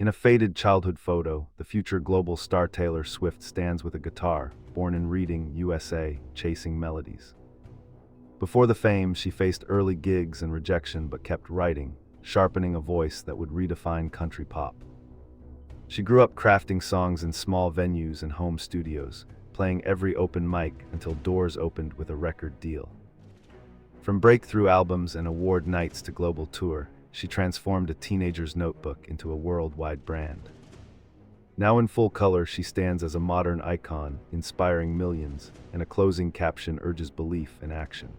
In a faded childhood photo, the future global star Taylor Swift stands with a guitar, born in Reading, USA, chasing melodies. Before the fame, she faced early gigs and rejection but kept writing, sharpening a voice that would redefine country pop. She grew up crafting songs in small venues and home studios, playing every open mic until doors opened with a record deal. From breakthrough albums and award nights to global tour, she transformed a teenager's notebook into a worldwide brand. Now in full color, she stands as a modern icon, inspiring millions, and a closing caption urges belief in action.